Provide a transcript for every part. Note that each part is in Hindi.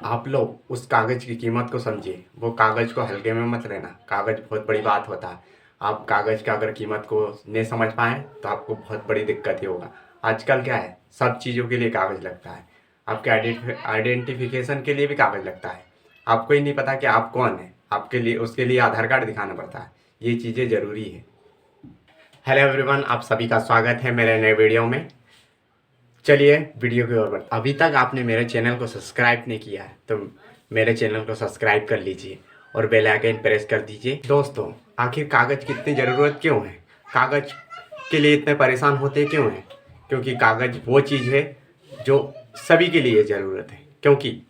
आप लोग उस कागज़ की कीमत को समझिए। वो कागज़ को हल्के में मत लेना। कागज़ बहुत बड़ी बात होता है। आप कागज़ का अगर कीमत को नहीं समझ पाएँ तो आपको बहुत बड़ी दिक्कत ही होगा। आजकल क्या है, सब चीज़ों के लिए कागज़ लगता है। आपके आइडेंटिफिकेशन के लिए भी कागज़ लगता है। आपको ही नहीं पता कि आप कौन हैं। आपके लिए उसके लिए आधार कार्ड दिखाना पड़ता है। ये चीज़ें ज़रूरी है। हेलो एवरीवन, आप सभी का स्वागत है मेरे नए वीडियो में। चलिए वीडियो की ओर बढ़ते। अभी तक आपने मेरे चैनल को सब्सक्राइब नहीं किया है तो मेरे चैनल को सब्सक्राइब कर लीजिए और बेल आइकन प्रेस कर दीजिए। दोस्तों, आखिर कागज़ की इतनी ज़रूरत क्यों है? कागज़ के लिए इतने परेशान होते क्यों हैं? क्योंकि कागज़ वो चीज़ है जो सभी के लिए ज़रूरत है। क्योंकि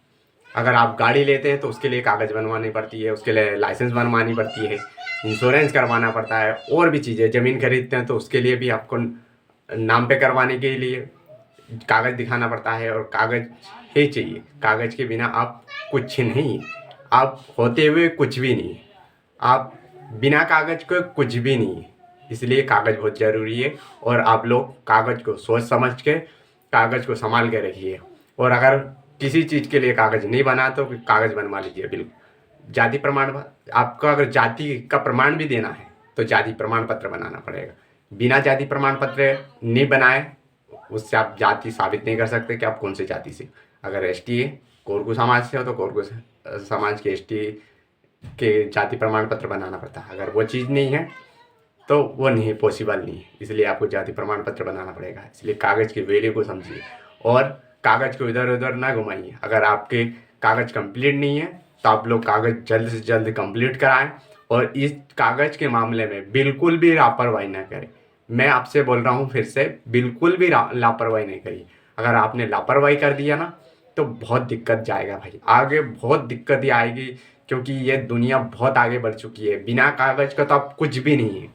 अगर आप गाड़ी लेते हैं तो उसके लिए कागज़ बनवानी पड़ती है, उसके लिए लाइसेंस बनवानी पड़ती है, इंश्योरेंस करवाना पड़ता है और भी चीज़ें। ज़मीन खरीदते हैं तो उसके लिए भी आपको नाम पे करवाने के लिए कागज़ दिखाना पड़ता है और कागज़ ही चाहिए। कागज़ के बिना आप कुछ नहीं, आप होते हुए कुछ भी नहीं, आप बिना कागज़ के कुछ भी नहीं है। इसलिए कागज़ बहुत ज़रूरी है और आप लोग कागज़ को सोच समझ के कागज़ को संभाल के रखिए। और अगर किसी चीज़ के लिए कागज़ नहीं बना तो कागज़ बनवा लीजिए। बिल्कुल जाति प्रमाण, आपको अगर जाति का प्रमाण भी देना है तो जाति प्रमाण पत्र बनाना पड़ेगा। बिना जाति प्रमाण पत्र नहीं बनाए उससे आप जाति साबित नहीं कर सकते कि आप कौन सी जाति से। अगर एसटी है, कोरकू समाज से हो तो कोरकू समाज के एसटी के जाति प्रमाण पत्र बनाना पड़ता है। अगर वो चीज़ नहीं है तो वो नहीं, पॉसिबल नहीं है। इसलिए आपको जाति प्रमाण पत्र बनाना पड़ेगा। इसलिए कागज़ की वैल्यू को समझिए और कागज़ को इधर उधर ना घुमाइए। अगर आपके कागज़ कंप्लीट नहीं है तो आप लोग कागज़ जल्द से जल्द कंप्लीट कराएं और इस कागज़ के मामले में बिल्कुल भी लापरवाही ना करें। मैं आपसे बोल रहा हूँ फिर से, बिल्कुल भी लापरवाही नहीं करिए। अगर आपने लापरवाही कर दिया ना तो बहुत दिक्कत जाएगा भाई, आगे बहुत दिक्कत ही आएगी। क्योंकि ये दुनिया बहुत आगे बढ़ चुकी है। बिना कागज़ का तो आप कुछ भी नहीं है।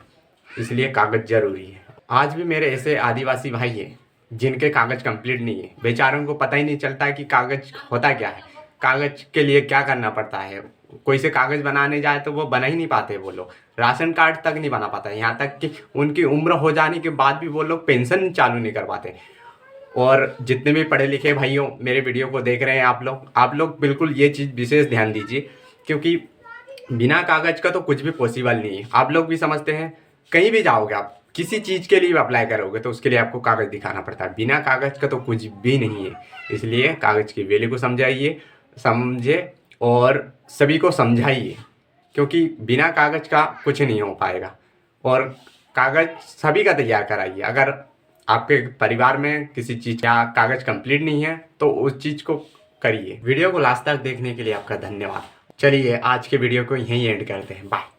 इसलिए कागज़ ज़रूरी है। आज भी मेरे ऐसे आदिवासी भाई हैं जिनके कागज़ कंप्लीट नहीं है। बेचारों को पता ही नहीं चलता है कि कागज़ होता क्या है, कागज़ के लिए क्या करना पड़ता है। कोई से कागज़ बनाने जाए तो वो बना ही नहीं पाते। वो लोग राशन कार्ड तक नहीं बना पाते। यहाँ तक कि उनकी उम्र हो जाने के बाद भी वो लोग पेंशन चालू नहीं कर पाते। और जितने भी पढ़े लिखे भाइयों मेरे वीडियो को देख रहे हैं, आप लोग बिल्कुल ये चीज़ विशेष ध्यान दीजिए। क्योंकि बिना कागज़ का तो कुछ भी पॉसिबल नहीं है। आप लोग भी समझते हैं, कहीं भी जाओगे आप किसी चीज़ के लिए भी अप्लाई करोगे तो उसके लिए आपको कागज़ दिखाना पड़ता है। बिना कागज़ का तो कुछ भी नहीं है। इसलिए कागज़ की वैल्यू को समझे और सभी को समझाइए। क्योंकि बिना कागज़ का कुछ नहीं हो पाएगा। और कागज़ सभी का तैयार कराइए। अगर आपके परिवार में किसी चीज़ का कागज़ कंप्लीट नहीं है तो उस चीज़ को करिए। वीडियो को लास्ट तक देखने के लिए आपका धन्यवाद। चलिए आज के वीडियो को यहीं एंड करते हैं। बाय।